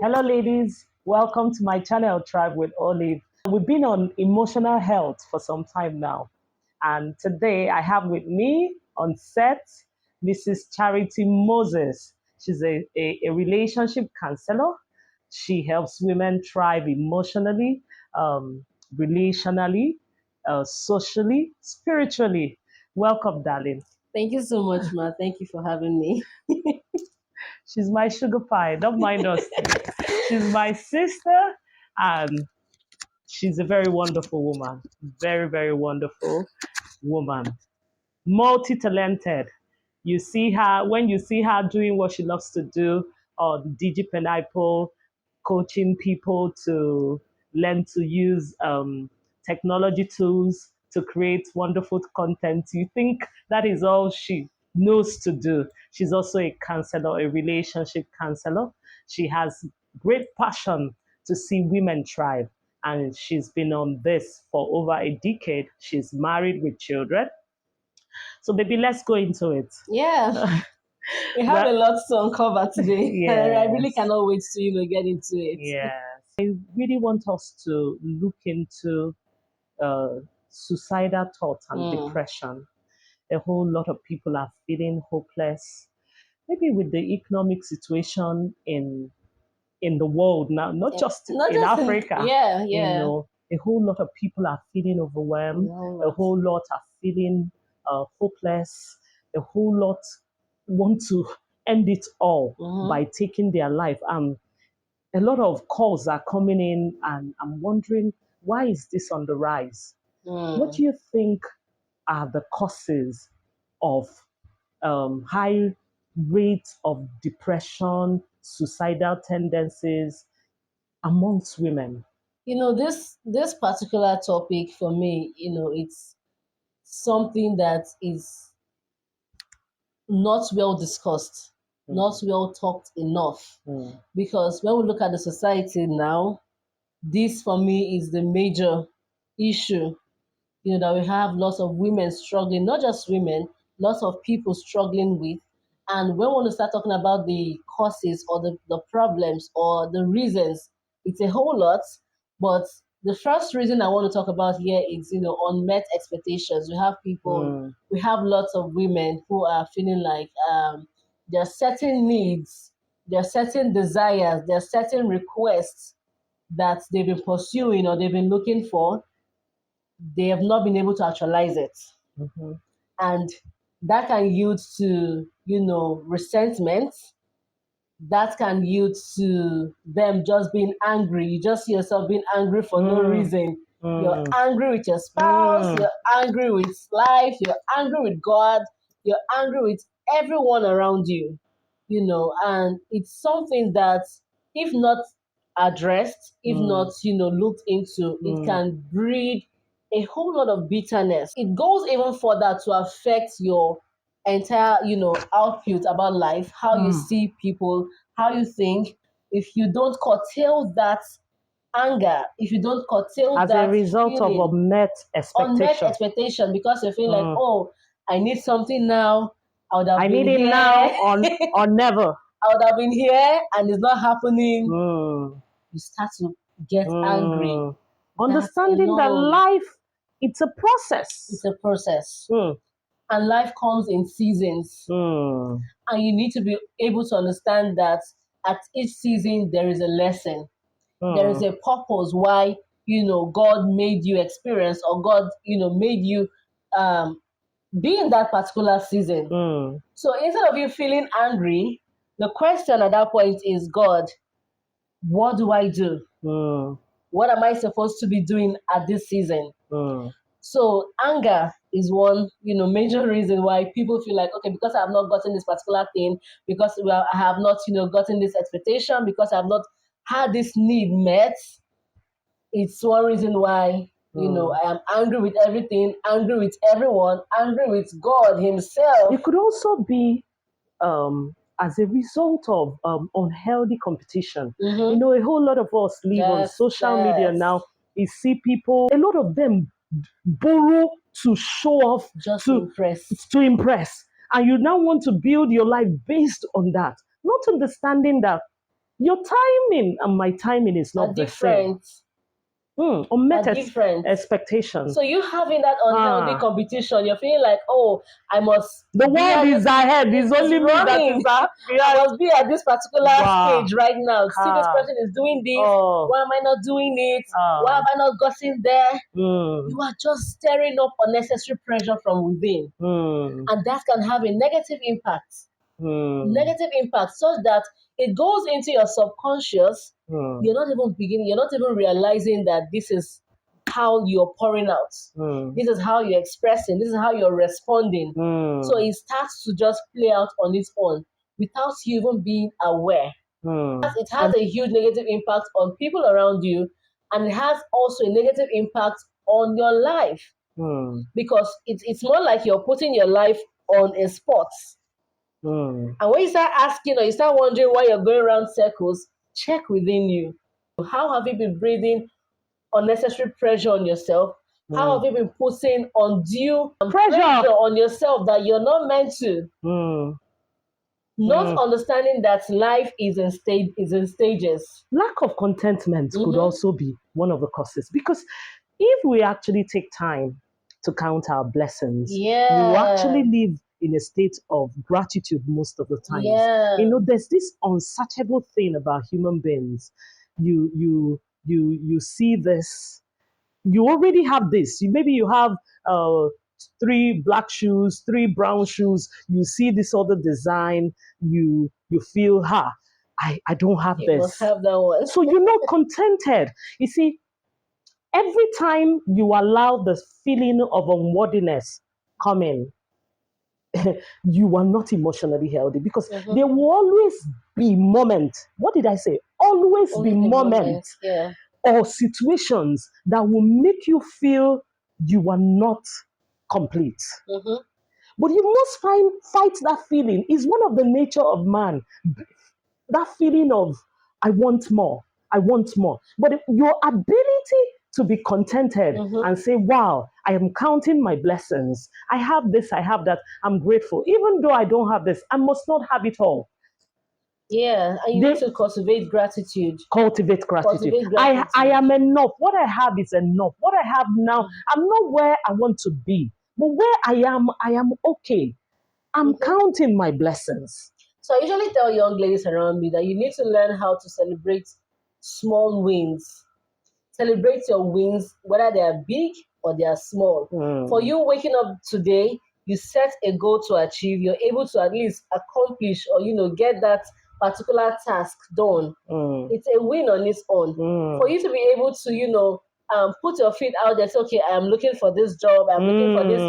Hello, ladies. Welcome to my channel, Tribe with Olive. We've been on emotional health for some time now. And today I have with me on set Mrs. Charity Moses. She's a relationship counselor. She helps women thrive emotionally, relationally, socially, spiritually. Welcome, darling. Thank you so much, Ma. Thank you for having me. She's my sugar pie. Don't mind us. She's my sister, and she's a very wonderful woman. Very, very wonderful woman. Multi-talented. You see her when you see her doing what she loves to do on DG Pineapple, coaching people to learn to use technology tools to create wonderful content. You think that is all she knows to do. She's also a counselor, a relationship counselor. She has great passion to see women thrive. And she's been on this for over a decade. She's married with children. So, baby, let's go into it. Yeah. We have a lot to uncover today. Yes. I really cannot wait to get into it. Yes. I really want us to look into suicidal thoughts and depression. A whole lot of people are feeling hopeless, maybe with the economic situation in the world now, not just in Africa. A whole lot of people are feeling overwhelmed. A whole lot are feeling hopeless. A whole lot want to end it all by taking their life. A lot of calls are coming in, and I'm wondering, why is this on the rise? What do you think are the causes of high rates of depression, suicidal tendencies amongst women? This particular topic for me, it's something that is not well discussed, not well talked enough. Because when we look at the society now, this for me is the major issue. That we have lots of women struggling, not just women, lots of people struggling with. And when we want to start talking about the causes or the problems or the reasons, it's a whole lot. But the first reason I want to talk about here is, unmet expectations. We have lots of women who are feeling like there are certain needs, there are certain desires, there are certain requests that they've been pursuing or they've been looking for. They have not been able to actualize it. And that can yield to, resentment. That can yield to them just being angry. You just see yourself being angry for no reason. You're angry with your spouse, you're angry with life, you're angry with God, you're angry with everyone around you, and it's something that, if not addressed, if not, looked into, it can breed a whole lot of bitterness. It goes even further to affect your entire, output about life, how you see people, how you think. If you don't curtail that anger, if you don't curtail as that a result feeling, of unmet expectation, because you're feeling like, oh, I need something now. I need it now or never. I would have been here and it's not happening. You start to get angry. Understanding that life, it's a process. It's a process. And life comes in seasons. And you need to be able to understand that at each season there is a lesson. There is a purpose why, God made you experience, or God, made you be in that particular season. So instead of you feeling angry, the question at that point is, God, what do I do? What am I supposed to be doing at this season? So anger is one, major reason why people feel like, okay, because I have not gotten this particular thing, because I have not, gotten this expectation, because I have not had this need met. It's one reason why, I am angry with everything, angry with everyone, angry with God himself. It could also be as a result of unhealthy competition. A whole lot of us live on social media now. You see people, a lot of them borrow to show off, just to impress. And you now want to build your life based on that, not understanding that Your timing and my timing is are not the same. different. Unmet Are different. expectation. So you having that unhealthy competition, you're feeling like, oh, I must the be world at is this, ahead. It's only me that running. is happy. I must be at this particular Wow. stage right now. See, this person is doing this. Oh. Why am I not doing it? Why have I not gotten there? You are just stirring up unnecessary pressure from within. And that can have a negative impact. Negative impact such that it goes into your subconscious. You're not even realizing that this is how you're pouring out. This is how you're expressing. This is how you're responding. So it starts to just play out on its own without you even being aware. It has a huge negative impact on people around you, and it has also a negative impact on your life because it's more like you're putting your life on a spot. And when you start asking or you start wondering why you're going around circles, check within you. How have you been breathing unnecessary pressure on yourself? How have you been putting undue pressure on yourself that you're not meant to? Not understanding that life is in stages. Lack of contentment could also be one of the causes, because if we actually take time to count our blessings, we will actually live in a state of gratitude most of the time. There's this unsearchable thing about human beings. You see this. You already have this. Maybe you have 3 black shoes, 3 brown shoes. You see this other design. You feel, I don't have You this. must have that one. So you're not contented. You see, every time you allow the feeling of unworthiness come in, you are not emotionally healthy, because there will always be moments. What did I say? Always be moments or situations that will make you feel you are not complete. But you must fight that feeling. It's one of the nature of man. That feeling of, I want more, I want more. But your ability to be contented and say, wow, I am counting my blessings. I have this, I have that. I'm grateful. Even though I don't have this, I must not have it all. Yeah, and you need to cultivate gratitude. Cultivate gratitude. I am enough. What I have is enough. What I have now, I'm not where I want to be. But where I am okay. I'm counting my blessings. So I usually tell young ladies around me that you need to learn how to celebrate small wins. Celebrate your wins, whether they are big or they are small. For you waking up today, you set a goal to achieve, you're able to at least accomplish or get that particular task done. It's a win on its own. For you to be able to, put your feet out there, say, okay, I am looking for this job, I'm looking for this.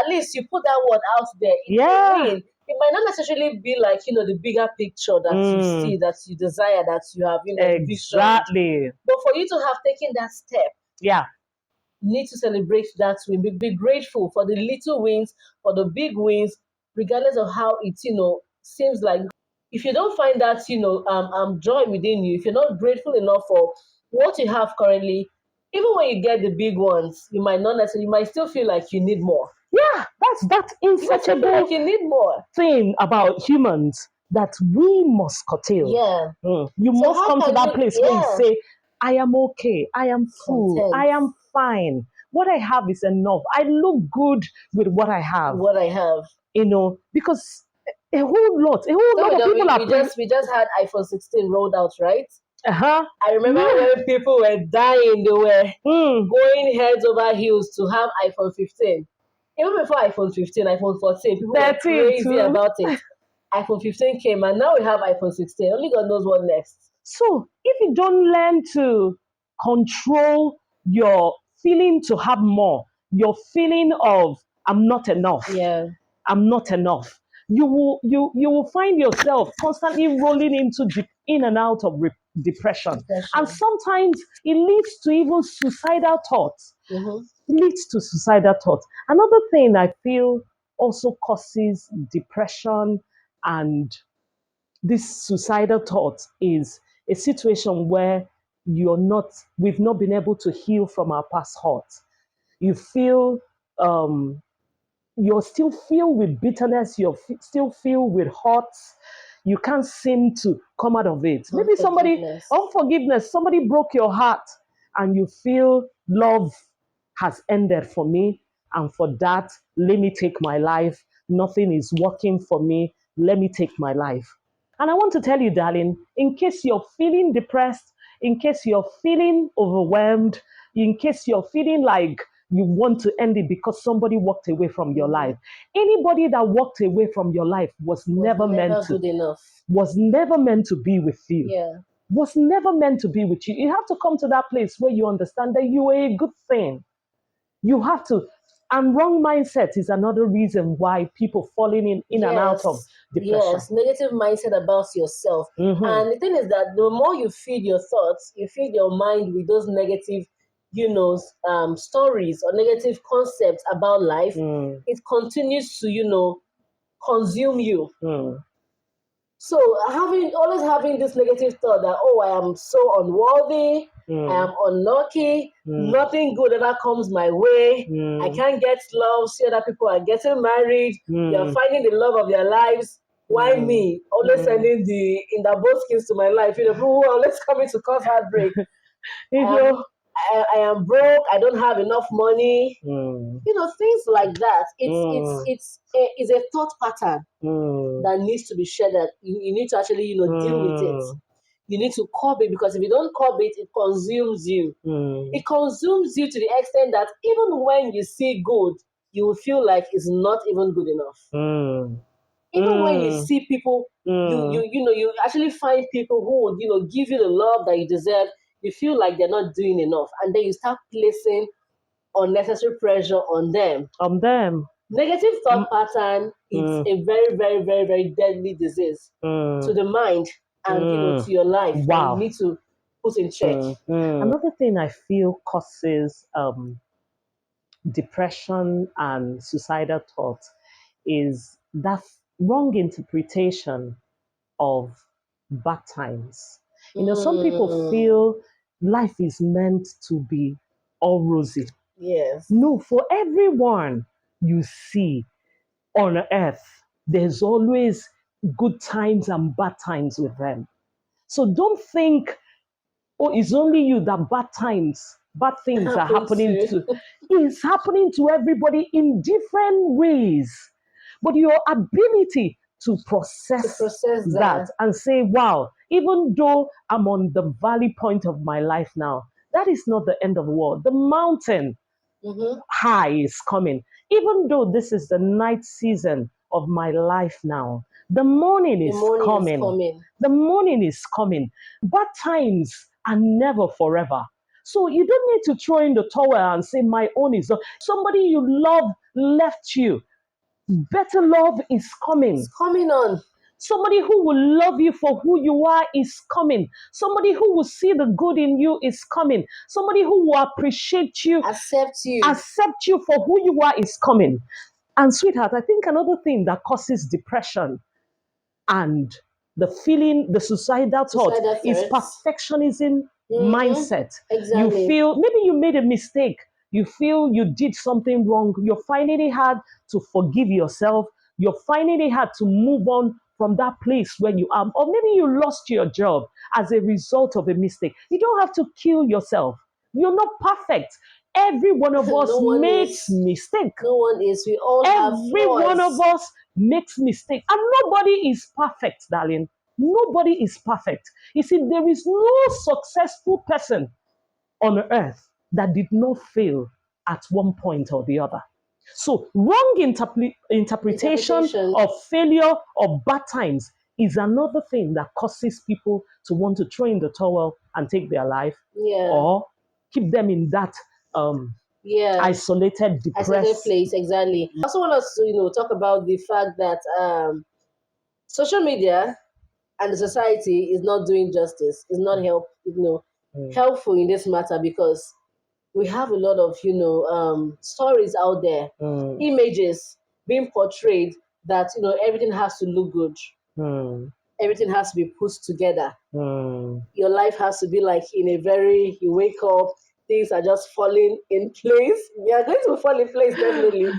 At least you put that word out there. It's a win. It might not necessarily be like, the bigger picture that you see, that you desire, that you have, exactly. But for you to have taken that step, you need to celebrate that win. Be grateful for the little wins, for the big wins, regardless of how it, seems like. If you don't find that, joy within you, if you're not grateful enough for what you have currently, even when you get the big ones, you might still feel like you need more. Yeah, that's that insatiable like you need more thing about humans that we must curtail. You must come to that place where you say, I am okay, I am full, Content. I am fine. What I have is enough. I look good with what I have. Because a whole lot of people are. We just had iPhone 16 rolled out, right? I remember when people were dying, they were going heads over heels to have iPhone 15. Even before iPhone 15, iPhone 14, people were crazy about it. iPhone 15 came, and now we have iPhone 16. Only God knows what next. So if you don't learn to control your feeling to have more, your feeling of I'm not enough. I'm not enough. You will find yourself constantly rolling in and out of depression. And sometimes it leads to even suicidal thoughts. Leads to suicidal thoughts. Another thing I feel also causes depression and this suicidal thought is a situation where we've not been able to heal from our past hurt. You feel you're still filled with bitterness, you're still filled with hurt, you can't seem to come out of it. Maybe unforgiveness, somebody broke your heart and you feel love has ended for me. And for that, let me take my life. Nothing is working for me. Let me take my life. And I want to tell you, darling, in case you're feeling depressed, in case you're feeling overwhelmed, in case you're feeling like you want to end it because somebody walked away from your life. Anybody that walked away from your life was never meant to good enough. Was never meant to be with you. Yeah. Was never meant to be with you. You have to come to that place where you understand that you are a good thing. You have to. And wrong mindset is another reason why people falling in and out of depression. Yes, negative mindset about yourself. And the thing is that the more you feed your thoughts, you feed your mind with those negative, stories or negative concepts about life, it continues to, consume you. So always having this negative thought that, oh, I am so unworthy, I am unlucky, nothing good ever comes my way, I can't get love, see other people are getting married, they're finding the love of their lives. Why me? Always sending in the both skills to my life. People who are always coming to cause heartbreak. I am broke, I don't have enough money. Things like that. It's a thought pattern that needs to be shared, that you need to actually, deal with it. You need to curb it, because if you don't curb it, it consumes you. It consumes you to the extent that even when you see good, you will feel like it's not even good enough. Even when you see people, you actually find people who would, give you the love that you deserve. You feel like they're not doing enough, and then you start placing unnecessary pressure on them. Negative thought pattern is a very, very, very, very deadly disease to the mind and to your life. Wow. You need to put in check. Another thing I feel causes depression and suicidal thoughts is that wrong interpretation of bad times. Some people feel life is meant to be all rosy. Yes. No, for everyone you see on earth, there's always good times and bad times with them. So don't think, oh, it's only you that bad things are happening to. It's happening to everybody in different ways. But your ability to process that and say, wow, even though I'm on the valley point of my life now, that is not the end of the world. The mountain high is coming. Even though this is the night season of my life now, the morning is coming. The morning is coming. Bad times are never forever. So you don't need to throw in the towel and say, my own is somebody you love left you. Better love is coming. It's coming on. Somebody who will love you for who you are is coming. Somebody who will see the good in you is coming. Somebody who will appreciate you, accept you for who you are is coming. And sweetheart, I think another thing that causes depression and the suicidal thought is perfectionism mindset. Exactly. You feel maybe you made a mistake. You feel you did something wrong. You're finding it hard to forgive yourself. You're finding it hard to move on from that place where you are. Or maybe you lost your job as a result of a mistake. You don't have to kill yourself. You're not perfect. Every one of us makes mistakes. No one is. We all have flaws. Every one of us makes mistakes. And nobody is perfect, darling. Nobody is perfect. You see, there is no successful person on earth that did not fail at one point or the other. So wrong interpretation of failure or bad times is another thing that causes people to want to throw in the towel and take their life, or keep them in that isolated, depressed place. Exactly. I also want us to talk about the fact that social media and the society is not doing justice. It's not helpful in this matter, because we have a lot of stories out there, images being portrayed that everything has to look good. Everything has to be put together. Your life has to be like you wake up, things are just falling in place. You are going to fall in place, definitely.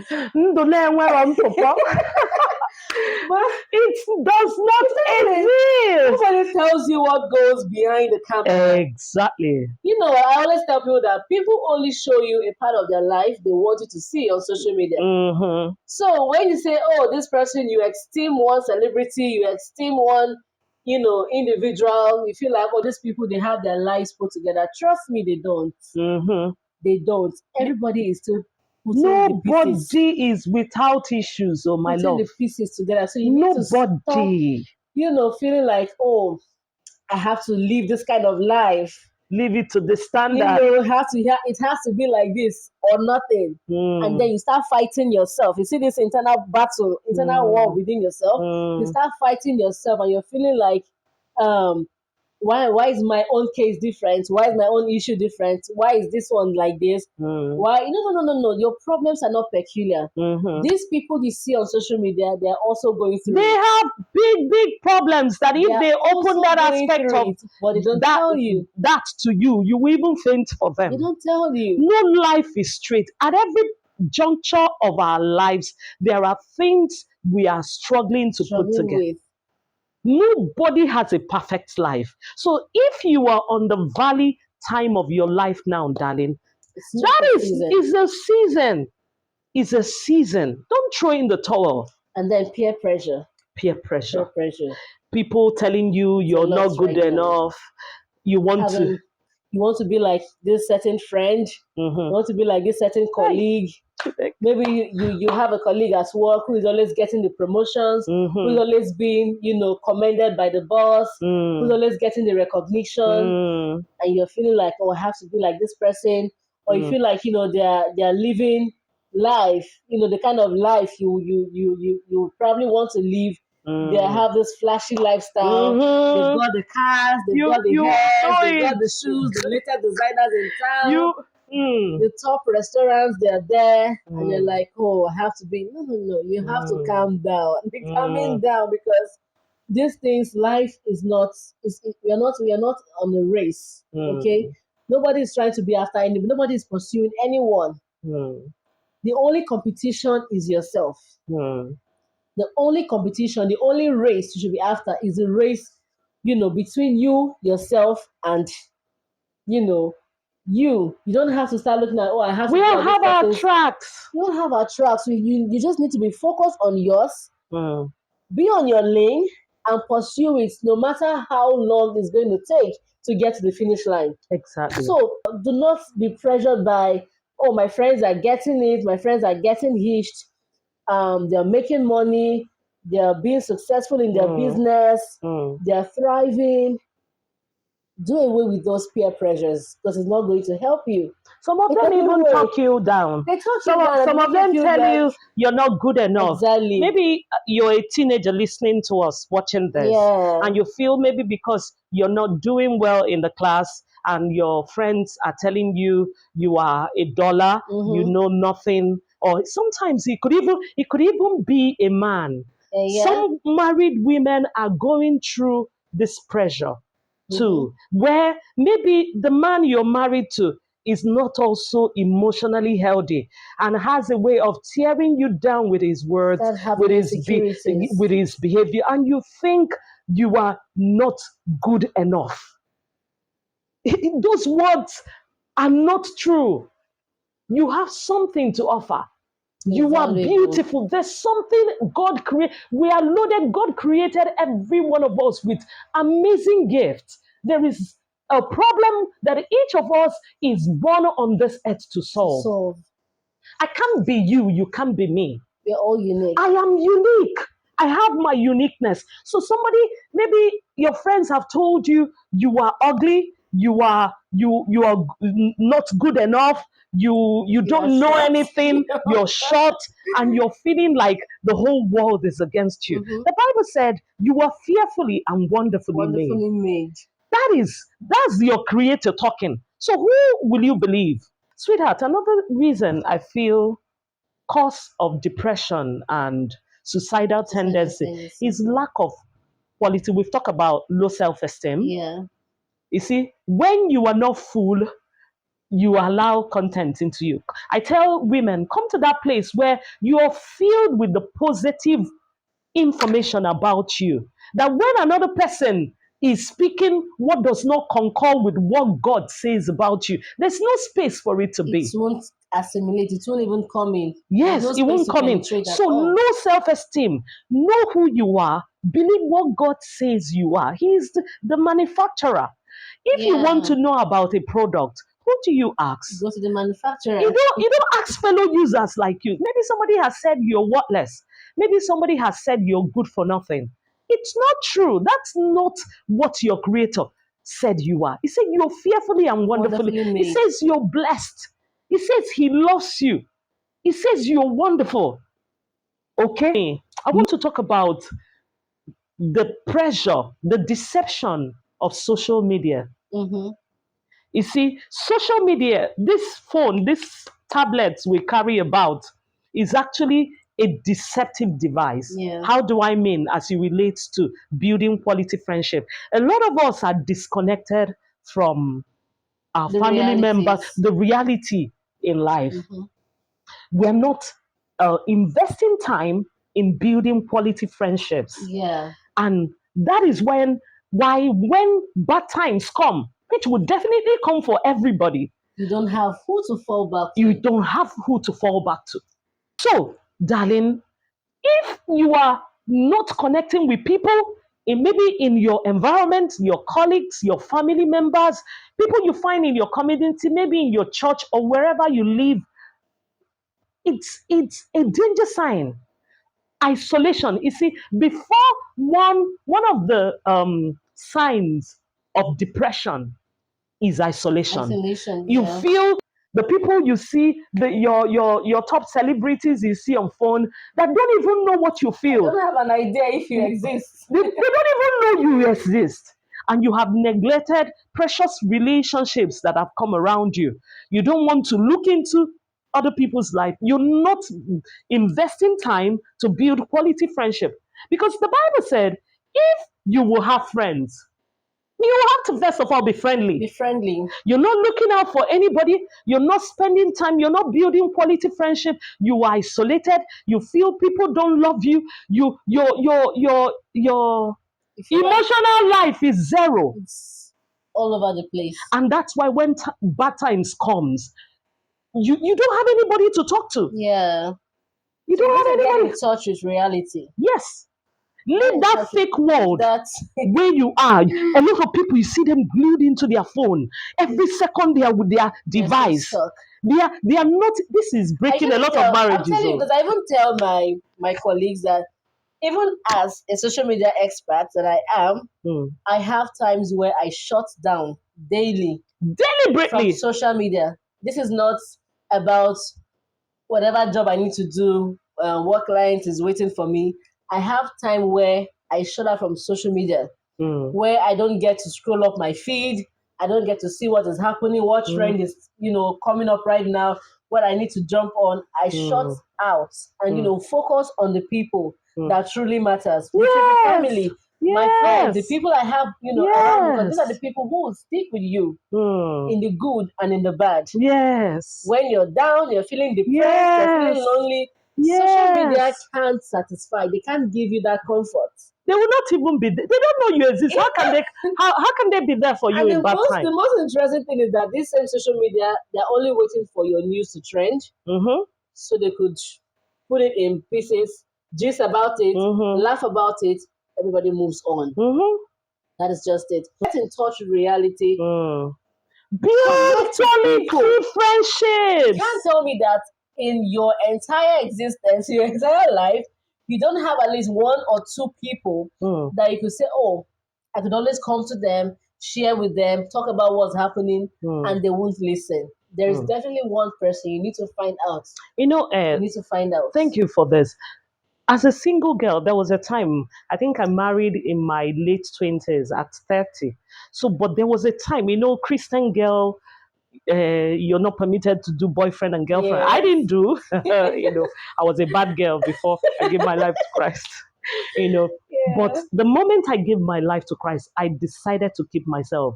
But It does not exactly, exist. nobody tells you what goes behind the camera. Exactly. You know, I always tell people that people only show you a part of their life they want you to see on social media. Mm-hmm. So when you say, oh, this person, you esteem one celebrity, you esteem one, individual, you feel like, oh, these people, they have their lives put together. Trust me, they don't. Mm-hmm. They don't. Everybody is still Nobody is without issues, oh my putting love. the pieces together. So you need to stop, Nobody. feeling like, oh, I have to live this kind of life. Leave it to the You standard. know, it has to be like this or nothing. And then you start fighting yourself. You see this internal battle, internal war within yourself. You start fighting yourself, and you're feeling like, um, why is my own case different? Why is my own issue different? Why is this one like this? Why? No. Your problems are not peculiar. These people you see on social media, they're also going through They it. have big problems that if they open that aspect of it, but they don't that, tell you. that to you, you will even faint for They them. don't tell you. No life is straight. At every juncture of our lives, there are things we are struggling to put together. With. Nobody has a perfect life. So if you are on the valley time of your life now, darling, is a season. It's a season. Don't throw in the towel. And then peer pressure. Peer pressure. People telling you you're not good enough. You want to be like this certain friend. You want to be like this certain colleague. Maybe you have a colleague at work who is always getting the promotions, who's always being, commended by the boss, who's always getting the recognition, and you're feeling like, oh, I have to be like this person, or you feel like, they're living life, the kind of life you probably want to live. They have this flashy lifestyle. They've got the cars, they've got the hairs, they've got the shoes, the latest designers in town. The top restaurants, they're there, and you're like, oh, I have to be. No. You have to calm down. Be calming down, because these things, life is not. We are not on a race. Okay, nobody is trying to be after anybody. Nobody is pursuing anyone. The only competition is yourself. The only competition, the only race you should be after is a race, between you, yourself, and you don't have to start looking at, oh, I have to. We all have our tracks. You don't have our tracks. You just need to be focused on yours. Be on your lane and pursue it, no matter how long it's going to take to get to the finish line. Exactly. So do not be pressured by, oh, my friends are getting it, my friends are getting hitched, they're making money, they're being successful in their business, they're thriving. Do away with those peer pressures, because it's not going to help you. Some of them even talk you down. They talk you down. Some of them tell you you're not good enough. Exactly. Maybe you're a teenager listening to us, watching this, and you feel maybe because you're not doing well in the class and your friends are telling you you are a dollar, you know nothing, or sometimes it could even be a man. Some married women are going through this pressure too, where maybe the man you're married to is not also emotionally healthy and has a way of tearing you down with his words, with his behavior, and you think you are not good enough. Those words are not true. You have something to offer. You are beautiful. There's something God created. We are loaded. God created every one of us with amazing gifts. There is a problem that each of us is born on this earth to solve. I can't be you. You can't be me. We're all unique. I am unique. I have my uniqueness. So maybe your friends have told you you are ugly. You are not good enough. You don't know anything. You're short, and you're feeling like the whole world is against you. The Bible said you are fearfully and wonderfully made. That's your creator talking. So who will you believe? Sweetheart, another reason I feel cause of depression and suicidal tendency is lack of quality. We've talked about low self-esteem. You see, when you are not full, you allow content into you. I tell women, come to that place where you are filled with the positive information about you. That when another person is speaking what does not concur with what God says about you, there's no space for it to It be. won't assimilate. It won't even come in. There's Yes, no it space won't to come in. penetrate at So all. no self-esteem. Know who you are. Believe what God says you are. He is the manufacturer. If you want Yeah. to know about a product, who do you ask? Go to the manufacturer. You don't ask fellow users like you. Maybe somebody has said you're worthless. Maybe somebody has said you're good for nothing. It's not true. That's not what your creator said you are. He said you're fearfully and wonderfully. Wonderfully He made. says you're blessed. He says he loves you. He says you're wonderful. Okay? I want to talk about the pressure, the deception of social media. Mm-hmm. You see, social media, this phone, this tablets we carry about is actually a deceptive device. Yeah. How do I mean as it relates to building quality friendship? A lot of us are disconnected from our The family members, realities. the reality in life. Mm-hmm. We're not investing time in building quality friendships. Yeah. And that is when bad times come, which will definitely come for everybody, You don't have who to fall back you to. don't have who to fall back to. So, darling, if you are not connecting with people, maybe in your environment, your colleagues, your family members, people you find in your community, maybe in your church or wherever you live, it's a danger sign. Isolation. You see, before one of the signs of depression is isolation. Isolation. You Yeah. feel the people you see, your top celebrities you see on phone that don't even know what you I feel. don't have an idea if you exist. They don't even know you exist. And you have neglected precious relationships that have come around you. You don't want to look into other people's life. You're not investing time to build quality friendship. Because the Bible said, if you will have friends, you have to first of all be friendly. Be friendly. You're not looking out for anybody. You're not spending time. You're not building quality friendship. You are isolated. You feel people don't love you. Your You feel like emotional life is zero. it's all over the place. And that's why when bad times comes, you don't have anybody to talk to. Yeah. You So you don't need to have get anybody. in touch with reality. Yes. Get Leave in that touch with fake world that. where you are. A lot of people, you see them glued into their phone. Every second they are with their They're so device. stuck. They are not. This is breaking a lot of I'm marriages. telling you, because I even tell my colleagues that even as a social media expert that I am, I have times where I shut down daily from Deliberately. social media. This is not about whatever job I need to do, what client is waiting for me. I have time where I shut out from social media, where I don't get to scroll up my feed. I don't get to see what is happening, what trend is, coming up right now, what I need to jump on. I shut out and, focus on the people that truly matters, which is the Yes. family, my friends, the Yes. people I have, around, because these are the Yes. people who will stick with you Mm. in the good and in the bad. Yes. When you're down, you're feeling depressed, you're feeling Yes. lonely, social media Yes. can't satisfy. They can't give you that comfort. They will not even be there. They don't know you exist. How can they be there for you And in bad the time? most interesting thing is that this same social media, they're only waiting for your news to trend Mm-hmm. so they could put it in pieces, gist about it, laugh about it, everybody moves on. Mm-hmm. That is just it. Get in touch with reality. Build Connect with people. quality You friendships. can't tell me that in your entire existence, your entire life, you don't have at least one or two people that you could say, oh, I could always come to them, share with them, talk about what's happening, and they won't listen. There is definitely one person you need to find out. You need to find out. Thank you for this. As a single girl, there was a time, I think I married in my late 20s at 30. So, but there was a time, Christian girl, you're not permitted to do boyfriend and girlfriend. Yes. I didn't do, I was a bad girl before I gave my life to Christ, But the moment I gave my life to Christ, I decided to keep myself.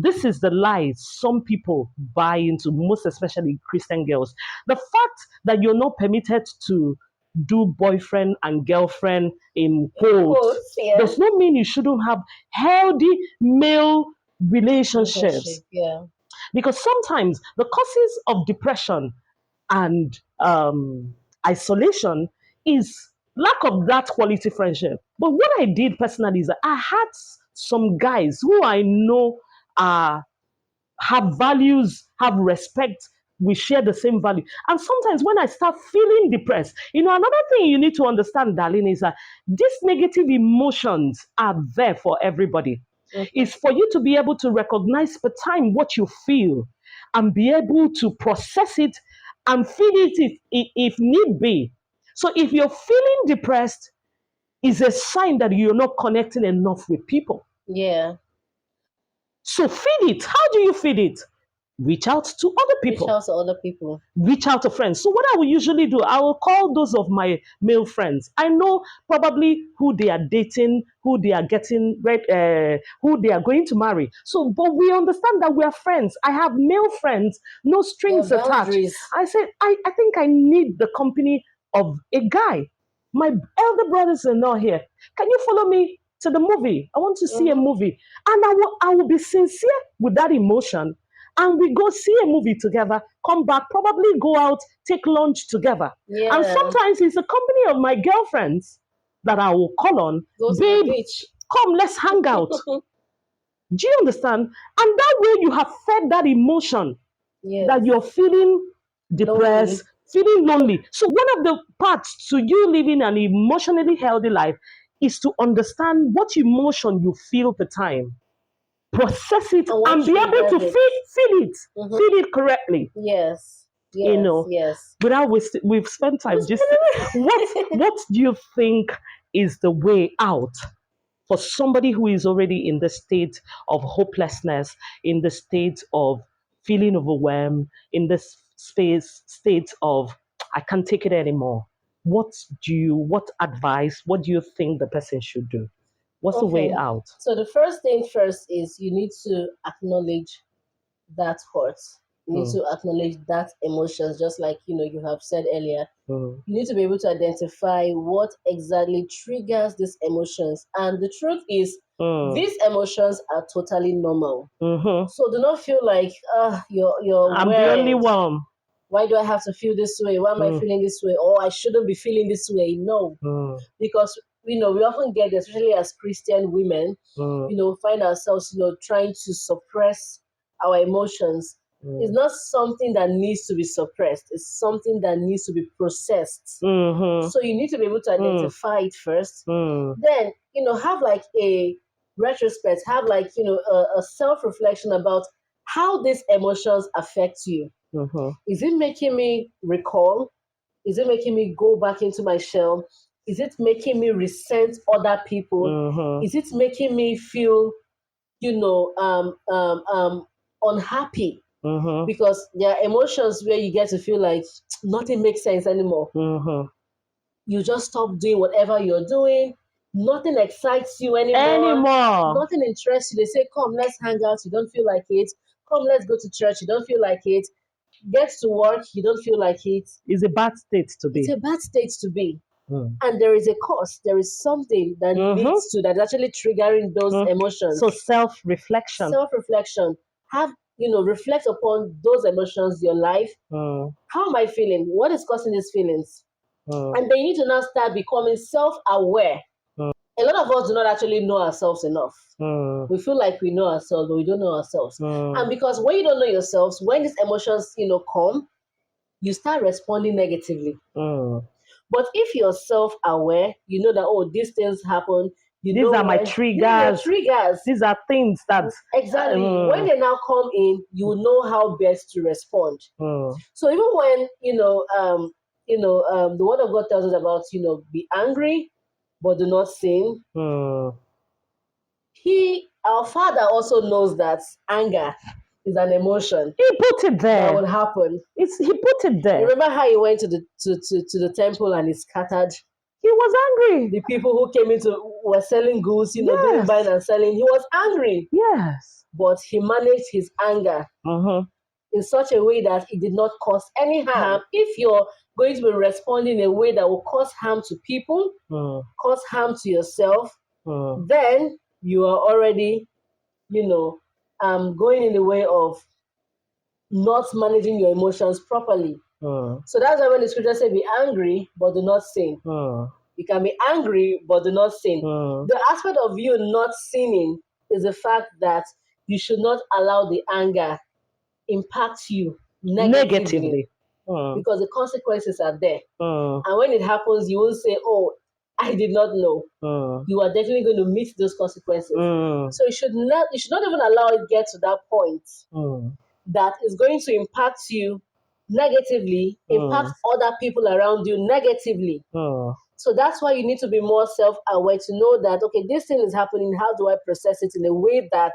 This is the lie some people buy into, most especially Christian girls. The fact that you're not permitted to do boyfriend and girlfriend in quotes, Yeah. does not mean you shouldn't have healthy male relationships. Yeah. Because sometimes the causes of depression and isolation is lack of that quality friendship. But what I did personally is that I had some guys who I know are have values, have respect. We share the same value. And sometimes when I start feeling depressed, another thing you need to understand, darling, is that these negative emotions are there for everybody. It's for you to be able to recognize per time what you feel and be able to process it and feel it if need be. So if you're feeling depressed, it's a sign that you're not connecting enough with people. Yeah. So feed it. How do you feed it? Reach out to other Reach people. out to other people. Reach out to friends. So what I will usually do, I will call those of my male friends. I know probably who they are dating, who they are getting, who they are going to marry. So, but we understand that we are friends. I have male friends, no strings attached. I said, I think I need the company of a guy. My elder brothers are not here. Can you follow me to the movie? I want to see a movie. And I will be sincere with that emotion. And we go see a movie together, come back, probably go out, take lunch together. Yeah. And sometimes it's the company of my girlfriends that I will call on. Go to babe, the beach. come, let's hang out. Do you understand? And that way you have fed that emotion that you're feeling depressed, feeling lonely. So one of the parts to you living an emotionally healthy life is to understand what emotion you feel at the time. Process it and be able to feel it, feel it correctly. Yes. Yes. Without wasting, we've spent time just. What do you think is the way out for somebody who is already in the state of hopelessness, in the state of feeling overwhelmed, in the state of I can't take it anymore? What advice? What do you think the person should do? What's the way out? So the first thing first is you need to acknowledge that hurt. You need to acknowledge that emotions, just like you have said earlier. You need to be able to identify what exactly triggers these emotions. And the truth is, these emotions are totally normal. So do not feel like you're I'm weird. the only one. Why do I have to feel this way? Why am I feeling this way? Or I shouldn't be feeling this way. No. Because we often get, especially as Christian women, find ourselves, trying to suppress our emotions. It's not something that needs to be suppressed. It's something that needs to be processed. So you need to be able to identify it first. Then, have like a retrospect, have like, a self-reflection about how these emotions affect you. Is it making me recall? Is it making me go back into my shell? Is it making me resent other people? Is it making me feel, unhappy? Because there are emotions where you get to feel like nothing makes sense anymore. You just stop doing whatever you're doing. Nothing excites you anymore. Nothing interests you. They say, come, let's hang out. You don't feel like it. Come, let's go to church. You don't feel like it. Get to work. You don't feel like it. It's a bad state to be. It's a bad state to be. And there is a cause. There is something that leads to that, actually triggering those emotions. So self-reflection. Have, reflect upon those emotions, your life. How am I feeling? What is causing these feelings? And then you need to now start becoming self-aware. A lot of us do not actually know ourselves enough. We feel like we know ourselves, but we don't know ourselves. And because when you don't know yourselves, when these emotions, come, you start responding negatively. But if you're self-aware, you know that, oh, these things happen. These are my triggers. These are things that... Exactly. When they now come in, you know how best to respond. So even when, the Word of God tells us about, be angry, but do not sin. Our Father also knows that anger is an emotion. He put it there. That will happen. He put it there. Remember how he went to the temple and he scattered? He was angry. The people who came were selling goods, doing buying and selling. He was angry. Yes. But he managed his anger in such a way that it did not cause any harm. If you're going to be responding in a way that will cause harm to people, cause harm to yourself, then you are already, going in the way of not managing your emotions properly. So that's why when the scripture says be angry, but do not sin. You can be angry, but do not sin. The aspect of you not sinning is the fact that you should not allow the anger impact you negatively. Because the consequences are there. And when it happens, you won't say, oh, I did not know. You are definitely going to meet those consequences. So you should not even allow it get to that point that is going to impact you negatively, impact other people around you negatively. So that's why you need to be more self-aware to know that, okay, this thing is happening. How do I process it in a way that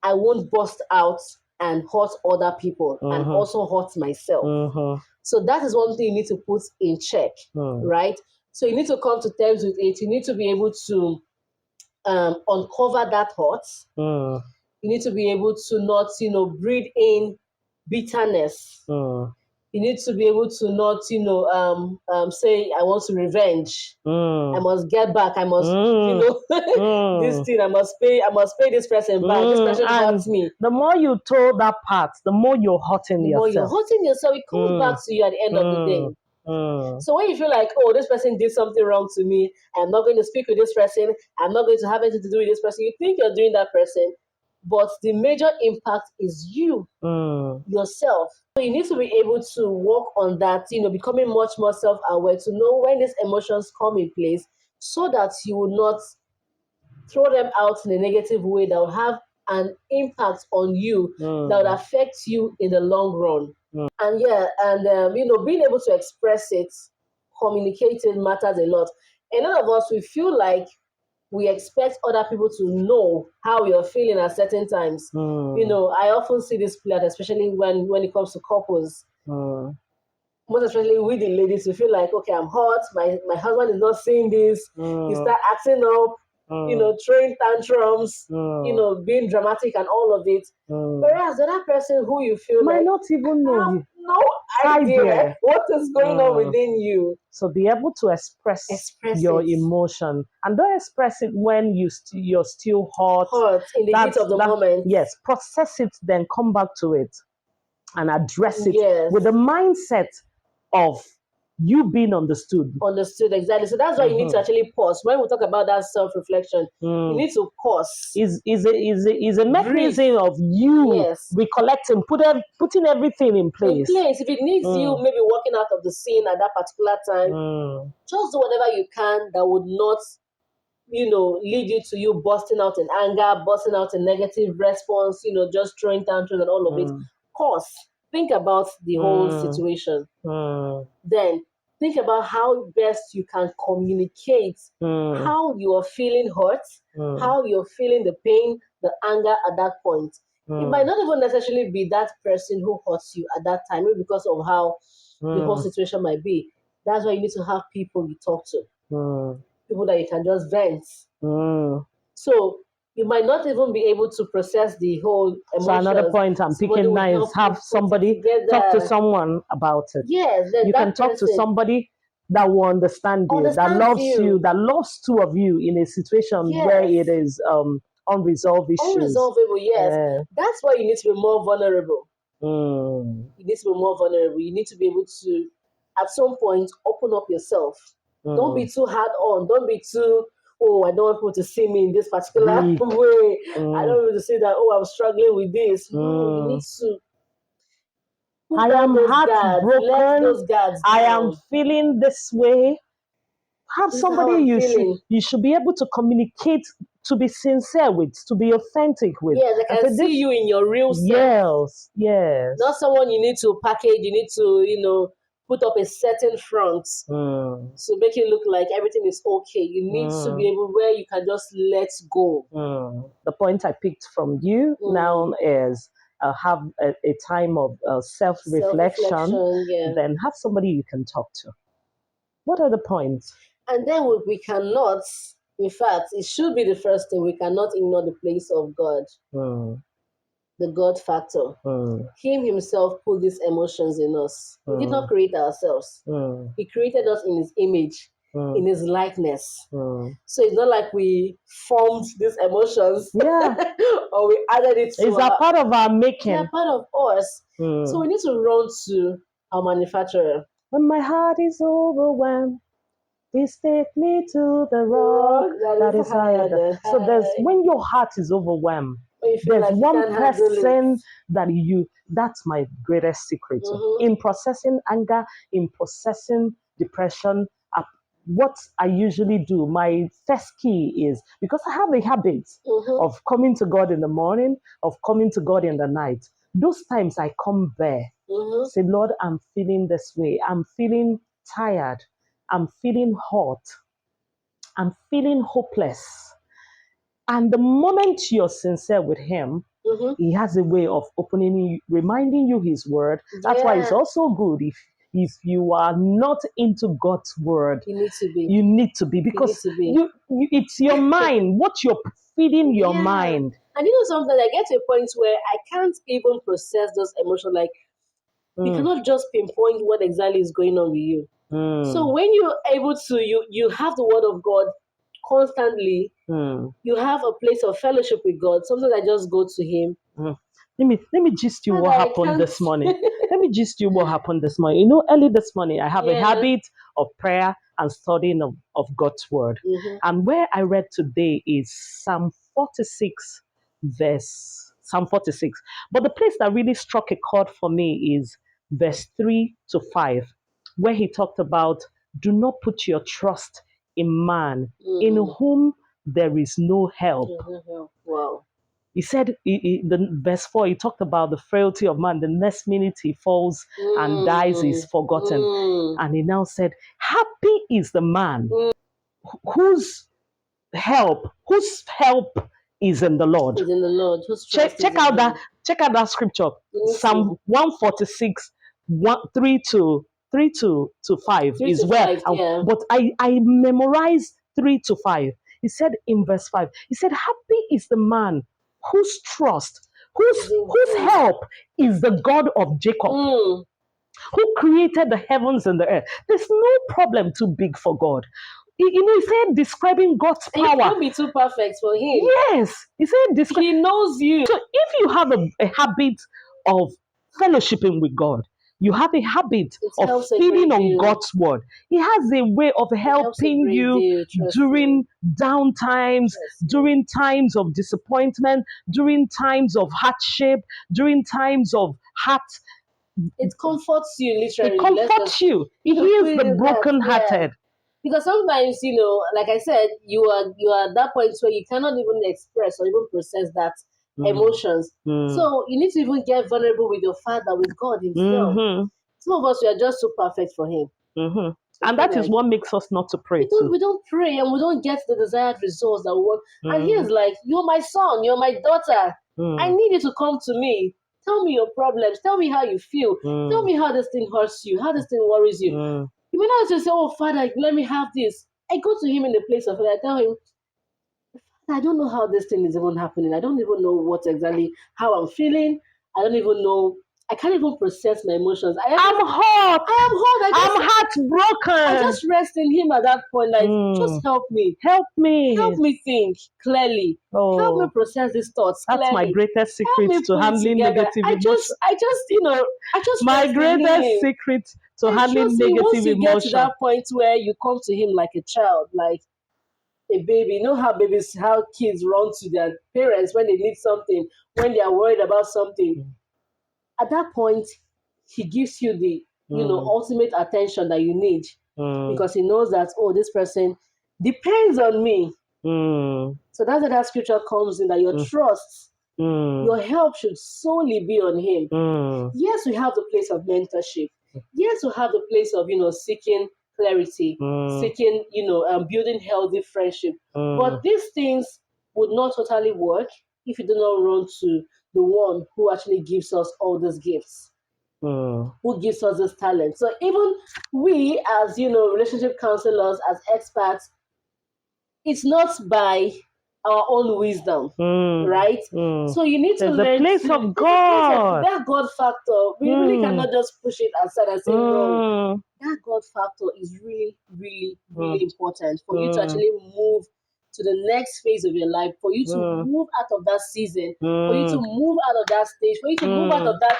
I won't burst out and hurt other people and also hurt myself? So that is one thing you need to put in check, right? So you need to come to terms with it. You need to be able to uncover that hurt. You need to be able to not, breathe in bitterness. You need to be able to not, say, I want to revenge. I must get back. I must, this thing. I must pay this person back. This person hurts me. The more you told that part, the more you're hurting yourself. The more you're hurting yourself, it comes back to you at the end of the day. So when you feel like, oh, this person did something wrong to me, I'm not going to speak with this person, I'm not going to have anything to do with this person, you think you're doing that person, but the major impact is you, yourself. So you need to be able to work on that, becoming much more self-aware to know when these emotions come in place so that you will not throw them out in a negative way that will have an impact on you that would affect you in the long run. And being able to express it, communicating matters a lot. A lot of us, we feel like we expect other people to know how you're feeling at certain times. I often see this play out, especially when it comes to couples. Most especially with the ladies, you feel like, okay, I'm hot, my husband is not seeing this. You start acting up, throwing tantrums, being dramatic and all of it. Whereas the other person who you feel might like not even know you. No idea what is going on within you. So be able to express your emotion, and don't express it when you're still hot in the heat of the moment. Yes, process it, then come back to it and address it with the mindset of you being understood. Understood, exactly. So that's why you need to actually pause. When we talk about that self-reflection, you need to pause. Is a mechanism of you recollecting, putting everything in place. If it needs you maybe walking out of the scene at that particular time, just do whatever you can that would not, lead you to you bursting out in anger, bursting out in negative response, just throwing tantrums and all of it. Pause. Think about the whole situation. Then think about how best you can communicate how you are feeling hurt, how you're feeling the pain, the anger at that point. It might not even necessarily be that person who hurts you at that time, maybe because of how the whole situation might be. That's why you need to have people you talk to, people that you can just vent. So you might not even be able to process the whole emotions. So another point I'm picking now is have somebody talk to someone about it. Yes, you can talk to somebody that will understand you, that loves two of you in a situation where it is unresolved issues. Unresolvable, yes. That's why you need to be more vulnerable. You need to be more vulnerable. You need to be able to, at some point, open up yourself. Don't be too hard on. Don't be too, I don't want people to see me in this particular way. I don't want to say that, I'm struggling with this. You need to I am heartbroken. Let those guards down. I am feeling this way. Have somebody you should be able to communicate, to be sincere with, to be authentic with. Yes, I can see you in your real self. Yes. Not someone you need to package, you need to, put up a certain front to make it look like everything is okay. You need to be able where you can just let go. The point I picked from you now is have a time of self-reflection, then have somebody you can talk to. What are the points? And then we cannot, in fact, it should be the first thing, we cannot ignore the place of God. the God factor. Him himself put these emotions in us. We did not create ourselves. He created us in his image, in his likeness. So it's not like we formed these emotions or we added it to It's a part of our making. They're part of us. So we need to run to our manufacturer. When my heart is overwhelmed, please take me to the rock that is higher than. So there's when your heart is overwhelmed, there's like one person that's my greatest secret. In processing anger, in processing depression, what I usually do, my first key is, because I have a habit of coming to God in the morning, of coming to God in the night. Those times I come there, say, Lord, I'm feeling this way. I'm feeling tired. I'm feeling hot. I'm feeling hopeless. And the moment you're sincere with him, he has a way of opening, reminding you his word. That's why it's also good if you are not into God's word, you need to be because it's your mind, what you're feeding your mind. And you know something, I get to a point where I can't even process those emotions. Like, you cannot just pinpoint what exactly is going on with you. So when you're able to, you have the word of God constantly, you have a place of fellowship with God. Sometimes I just go to him. Let me gist you what happened this morning. Let me gist you what happened this morning. You know, early this morning, I have a habit of prayer and studying of God's word. And where I read today is Psalm 46, Psalm 46. But the place that really struck a chord for me is verse 3 to 5, where he talked about, do not put your trust in man, in whom there is no help. Wow. He said, the verse 4, he talked about the frailty of man. The next minute he falls and dies, is forgotten. And he now said, happy is the man whose help is in the Lord. Is in the Lord. Check out that scripture. Psalm 146, 3 to 5 is where. But I memorized 3 to 5. He said in verse 5, he said, happy is the man whose trust, whose help is the God of Jacob, who created the heavens and the earth. There's no problem too big for God. You know, he said describing God's power. It can't be too perfect for him. Yes. He said he knows you. So if you have a habit of fellowshipping with God, you have a habit of feeding on God's word. He has a way of helping you during down times, during times of disappointment, during times of hardship, during times of heart. It comforts you, literally. It comforts you. He heals the brokenhearted. Because sometimes, you know, like I said, you are at that point where you cannot even express or even process that emotions. So you need to even get vulnerable with your Father, with God himself. Some of us, we are just too perfect for him. And that is what makes us not to pray too. We don't pray and we don't get the desired results that we want. And he's like, you're my son, you're my daughter. I need you to come to me. Tell me your problems. Tell me how you feel. Tell me how this thing hurts you, how this thing worries you. You may not just say, oh, Father, let me have this. I go to him in the place of it. I tell him, I don't know how this thing is even happening. I don't even know how I'm feeling. I don't even know. I can't even process my emotions. I'm hot. I'm heartbroken. I just rest in him at that point. Like, just help me. Help me. Help me think clearly. Help me process these thoughts clearly. That's my greatest secret to handling negative emotions. I just my greatest secret to handling negative once you emotion. Get to that point where you come to him like a child, like a baby. You know how kids run to their parents when they need something, when they are worried about something. At that point, he gives you the ultimate attention that you need because he knows that, oh, this person depends on me. So that's where that scripture comes in, that your trust, your help should solely be on him. Yes, we have the place of mentorship. Yes, we have the place of seeking clarity, seeking building healthy friendship. But these things would not totally work if you do not run to the one who actually gives us all these gifts, who gives us this talent. So even we, as relationship counselors, as experts, it's not by our own wisdom, right? So you need to There's a learn place to of there's a place of God. that God factor. We really cannot just push it aside and say no. Mm, That God factor is really, really, mm, really important for you to mm, actually move to the next phase of your life, for you to mm, move out of that season, for you to mm, move out of that stage, for you to move out mm, of that,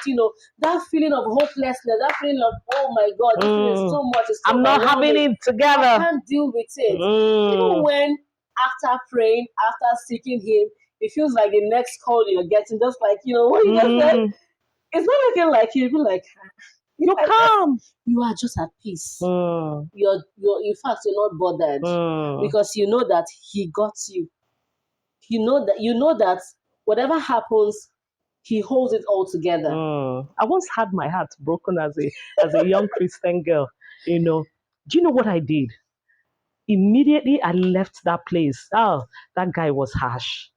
that feeling of hopelessness, that feeling of, oh my God, this thing is mm. too much, it's too I'm not having overwhelming. it I together. can't deal with it. Even Mm, when after praying, after seeking Him, it feels like the next call you're getting, just like, what you just said, mm. it's not looking like you. You'll be like, You come. you are just at peace. Mm, In fact, you're not bothered mm, because you know that He got you. You know that whatever happens, He holds it all together. I once had my heart broken as a young Christian girl. Do you know what I did? Immediately I left that place. Oh, that guy was harsh.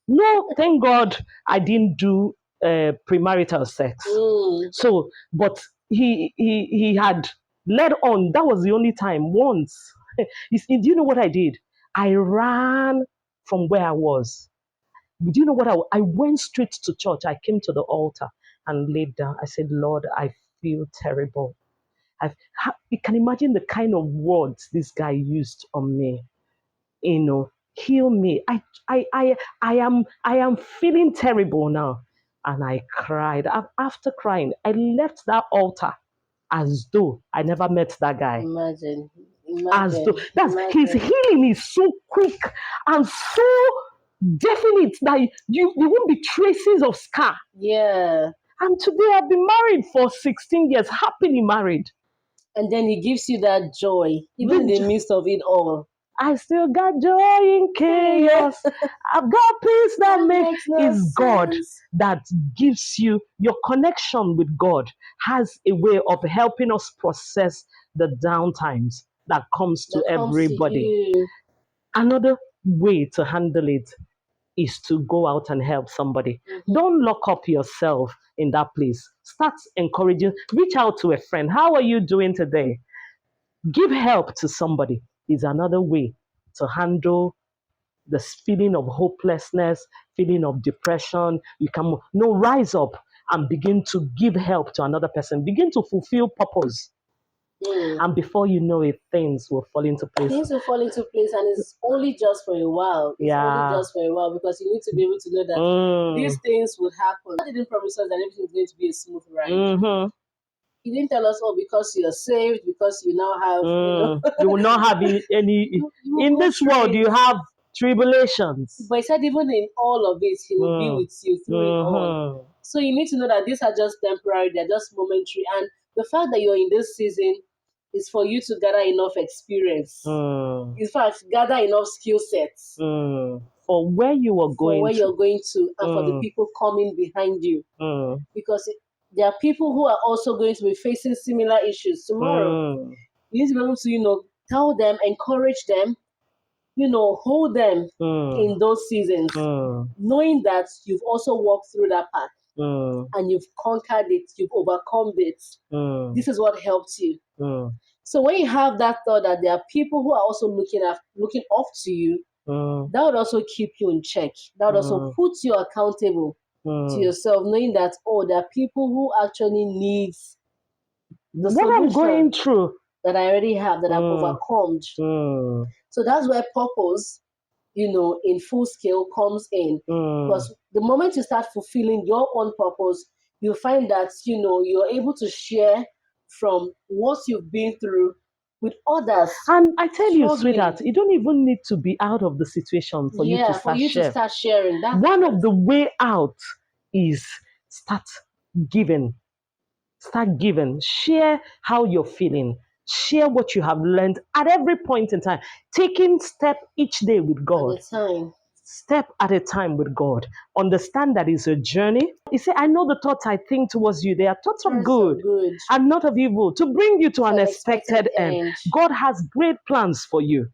No, thank God I didn't do premarital sex. Mm. So, but he had led on. That was the only time once. Do you know what I did? I ran from where I was. Do you know what I went straight to church. I came to the altar and laid down. I said, Lord, I feel terrible. You can imagine the kind of words this guy used on me. Heal me. I am feeling terrible now. And I cried. After crying, I left that altar as though I never met that guy. Imagine, As though imagine, his imagine. healing is so quick and so definite that you won't be traces of scar. Yeah. And today I've been married for 16 years, happily married. And then He gives you that joy, even in The the midst of it all. I still got joy in chaos. I've got peace that That makes makes no is God sense. that gives you your connection with God has a way of helping us process the downtimes that comes to That comes to everybody. you. Another way to handle it is to go out and help somebody. Mm-hmm. Don't lock up yourself in that place. Start encouraging, reach out to a friend. How are you doing today? Give help to somebody is another way to handle this feeling of hopelessness, feeling of depression. You can rise up and begin to give help to another person. Begin to fulfill purpose. And before you know it, things will fall into place. Things will fall into place, and it's only just for a while. It's only just for a while because you need to be able to know that these things would happen. God didn't promise us that everything is going to be a smooth ride. Mm-hmm. He didn't tell us, oh, because you're saved, because you now have, you will not have any. In this world, you have tribulations. But He said, even in all of it, He will be with you through it all. So you need to know that these are just temporary, they're just momentary. And the fact that you're in this season is for you to gather enough experience. In fact, gather enough skill sets. For where you are going for where to. you're going to, and for the people coming behind you. Because there are people who are also going to be facing similar issues tomorrow. You need to be able to, tell them, encourage them, hold them in those seasons, knowing that you've also walked through that path and you've conquered it, you've overcome it. This is what helped you. So when you have that thought that there are people who are also looking up to you, that would also keep you in check. That would also put you accountable to yourself, knowing that, there are people who actually need the what solution I'm going through that I already have, that I've overcome. So that's where purpose, in full scale comes in. Because the moment you start fulfilling your own purpose, you find that, you're able to share from what you've been through with others. And I tell you, struggling. sweetheart, you don't even need to be out of the situation for you to start sharing. To start sharing. One of the way out is start giving. Start giving. Share how you're feeling. Share what you have learned at every point in time. Taking step each day with God. At a time. Step at a time with God. Understand that it's a journey. He said, I know the thoughts I think towards you. They are thoughts of good and not of evil, to bring you to an expected end. God has great plans for you.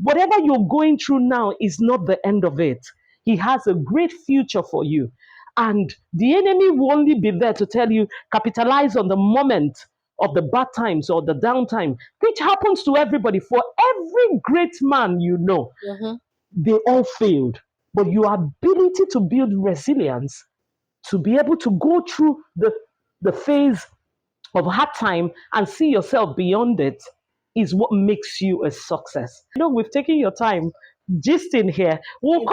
Whatever you're going through now is not the end of it. He has a great future for you. And the enemy will only be there to tell you, capitalize on the moment of the bad times or the downtime, which happens to everybody. For every great man you know, they all failed. But your ability to build resilience, to be able to go through the phase of hard time and see yourself beyond it, is what makes you a success. I know we've taken your time just in here. We'll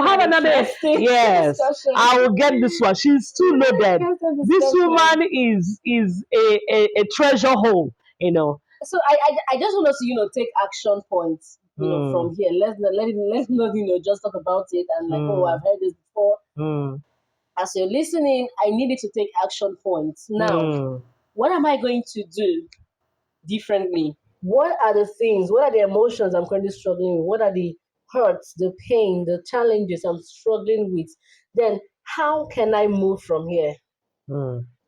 have another. Yes, discussion. I will get this one. She's too loaded. This woman is a treasure hole, you know. So I just want us to take action points from here. Let's not just talk about it and like, oh, I've heard this before. As you're listening, I need you to take action points now. What am I going to do differently? What are the things? What are the emotions I'm currently struggling with? What are the hurts, the pain, the challenges I'm struggling with? Then how can I move from here?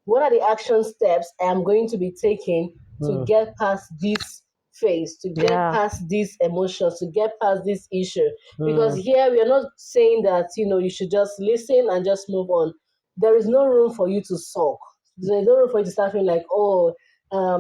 What are the action steps I am going to be taking to get past this phase, to get past these emotions, to get past this issue? Because here we are not saying that you should just listen and just move on. There is no room for you to sulk. There's no room for you to start feeling like, oh,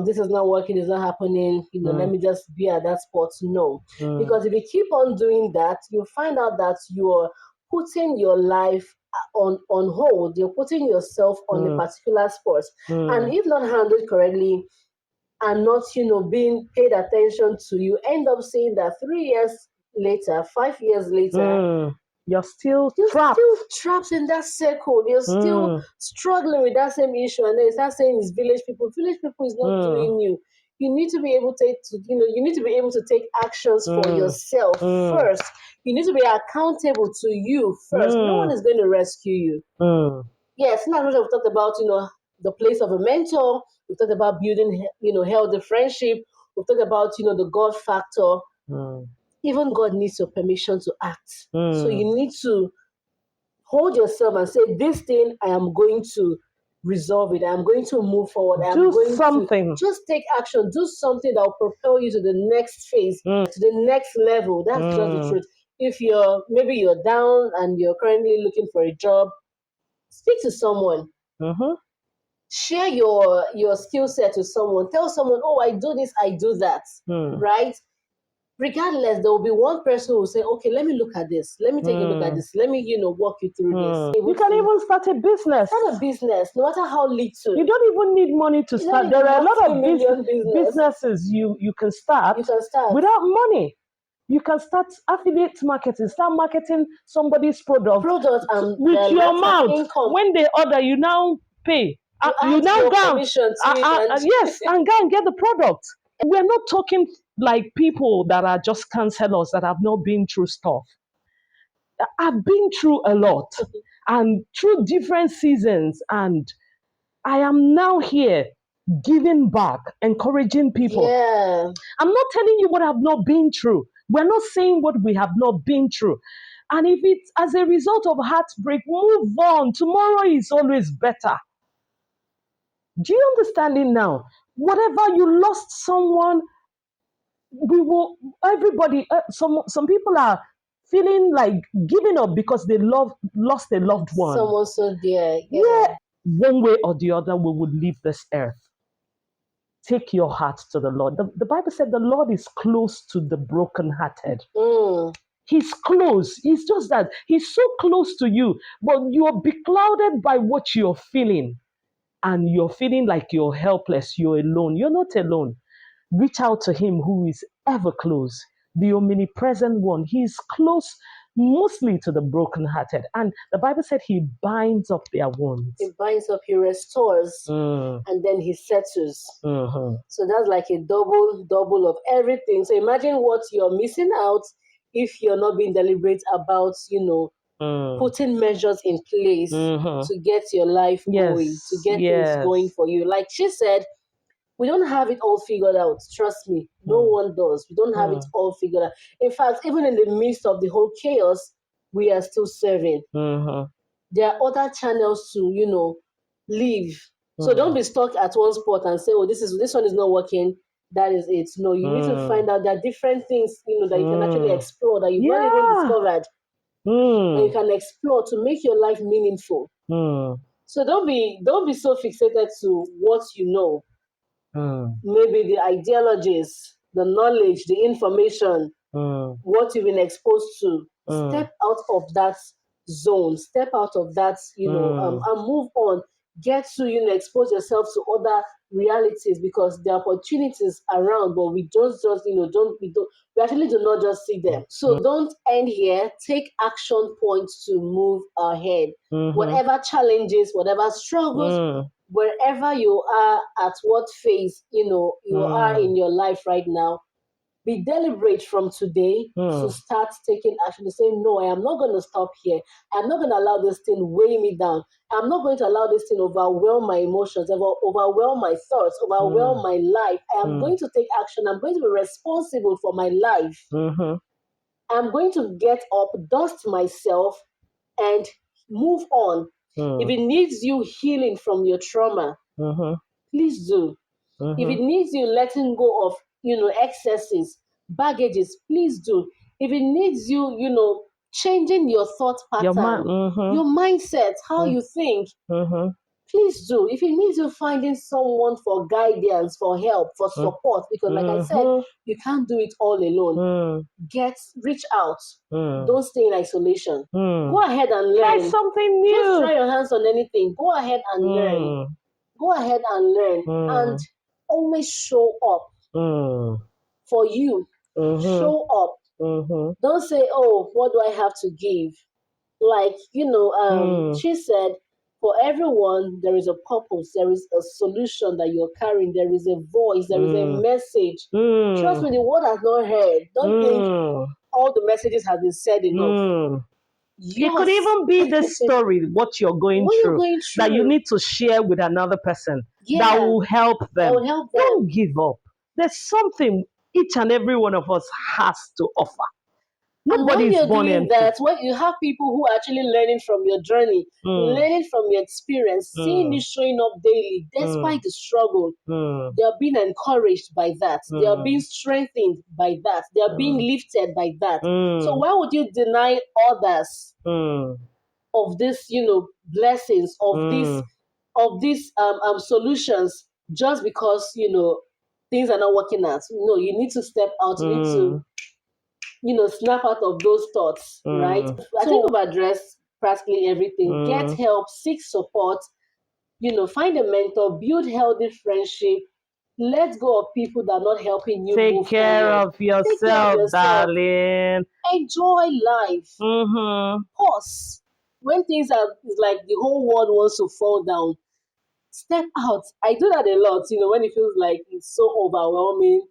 this is not working, it's not happening, let me just be at that spot. No. Because if you keep on doing that, you'll find out that you're putting your life on hold. You're putting yourself on a particular spot. And if not handled correctly and not, being paid attention to, you end up saying that 3 years later, 5 years later, you're still trapped. Still trapped in that circle. You're still struggling with that same issue, and then you start saying it's village people. Village people is not doing you. You need to be able you need to be able to take actions for yourself first. You need to be accountable to you first. No one is going to rescue you. Yes, now we've talked about the place of a mentor. We've talked about building healthy friendship. We've talked about the God factor. Even God needs your permission to act. So you need to hold yourself and say, this thing, I am going to resolve it. I am going to move forward. I am going something. to just take action. Do something that will propel you to the next phase, to the next level. That's just the truth. If maybe you're down and you're currently looking for a job, speak to someone. Share your skill set with someone. Tell someone, oh, I do this, I do that. Right? Regardless, there will be one person who will say, okay, let me look at this. Let me take a look at this. Let me, walk you through this. You can even start a business. Start a business, no matter how little. You don't even need money to start. There are a lot of businesses you can start without money. You can start affiliate marketing, start marketing somebody's product with your mouth. Income. When they order, you now pay. You now go yes, and go and get the product. We're not talking like people that are just counselors that have not been through stuff. I've been through a lot and through different seasons, and I am now here giving back, encouraging people. Yeah. I'm not telling you what I've not been through. We're not saying what we have not been through. And if it's as a result of heartbreak, move on. Tomorrow is always better. Do you understand it now? Whatever you lost someone, everybody, some people are feeling like giving up because they lost a loved one. Someone so dear. Yeah. One way or the other, we would leave this earth. Take your heart to the Lord. The Bible said the Lord is close to the brokenhearted. He's close. It's just that he's so close to you, but you're beclouded by what you're feeling. And you're feeling like you're helpless, you're alone. You're not alone. Reach out to him who is ever close, the omnipresent one. He's close mostly to the brokenhearted. And the Bible said he binds up their wounds. He binds up, he restores, and then he settles. So that's like a double of everything. So imagine what you're missing out if you're not being deliberate about, putting measures in place to get your life going, to get things going for you. Like she said, we don't have it all figured out. Trust me, no one does. We don't have it all figured out. In fact, even in the midst of the whole chaos, we are still serving. There are other channels to, live. So don't be stuck at one spot and say, oh, this one is not working. That is it. No, you need to find out there are different things, that you can actually explore that you've not even discovered. And you can explore to make your life meaningful. So don't be so fixated to what you know. Maybe the ideologies, the knowledge, the information, what you've been exposed to. Step out of that zone, step out of that, and move on. Get to, expose yourself to other realities, because there are opportunities around, but we just we actually do not just see them. So don't end here. Take action points to move ahead. Whatever challenges, whatever struggles, wherever you are, at what phase you are in your life right now, be deliberate from today to start taking action, to say, no, I am not going to stop here. I'm not going to allow this thing weigh me down. I'm not going to allow this thing overwhelm my emotions, overwhelm my thoughts, overwhelm my life. I am going to take action. I'm going to be responsible for my life. I'm going to get up, dust myself, and move on. If it needs you healing from your trauma, please do. If it needs you letting go of, excesses, baggages, please do. If it needs you, changing your thought pattern, your mindset, how you think, please do. If it needs you finding someone for guidance, for help, for support, because like I said, you can't do it all alone. Reach out. Don't stay in isolation. Go ahead and learn. Try something new. Just try your hands on anything. Go ahead and learn. Go ahead and learn. And always show up for you. Show up. Don't say, oh, what do I have to give? Like, she said, for everyone, there is a purpose, there is a solution that you're carrying, there is a voice, there is a message. Trust me, the world has not heard. Don't think all the messages have been said enough. It could even be the story, what you're going through, that you need to share with another person that will help them. Don't give up. There's something each and every one of us has to offer. Nobody is born empty. That, when you have people who are actually learning from your journey, learning from your experience, seeing you showing up daily, despite the struggle, they are being encouraged by that. They are being strengthened by that. They are being lifted by that. So why would you deny others of this, blessings, of these solutions, just because things are not working out? No, you need to step out. You need to snap out of those thoughts, right? I think we've addressed practically everything. Get help, seek support, find a mentor, build healthy friendship, let go of people that are not helping you. Take care of yourself, darling. Enjoy life. Pause. When things are like the whole world wants to fall down, step out. I do that a lot, when it feels like it's so overwhelming.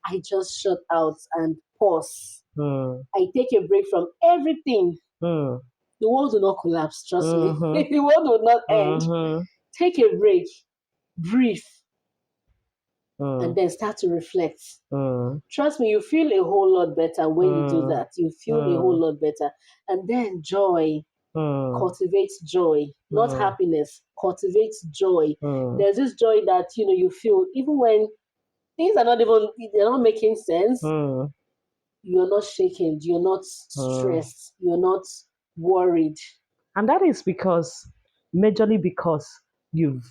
I just shut out and pause. I take a break from everything. The world will not collapse, trust me. The world will not end. Take a break, breathe, and then start to reflect. Trust me, you feel a whole lot better when you do that. You feel a whole lot better. And then joy. Cultivate joy, not happiness. Cultivate joy. There's this joy that you feel even when things are they're not making sense. You're not shaken, you're not stressed, you're not worried. And that is majorly because you've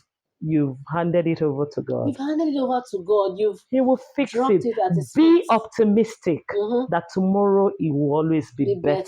handed it over to God. You've handed it over to God. He will fix it. Be optimistic that tomorrow it will always be better.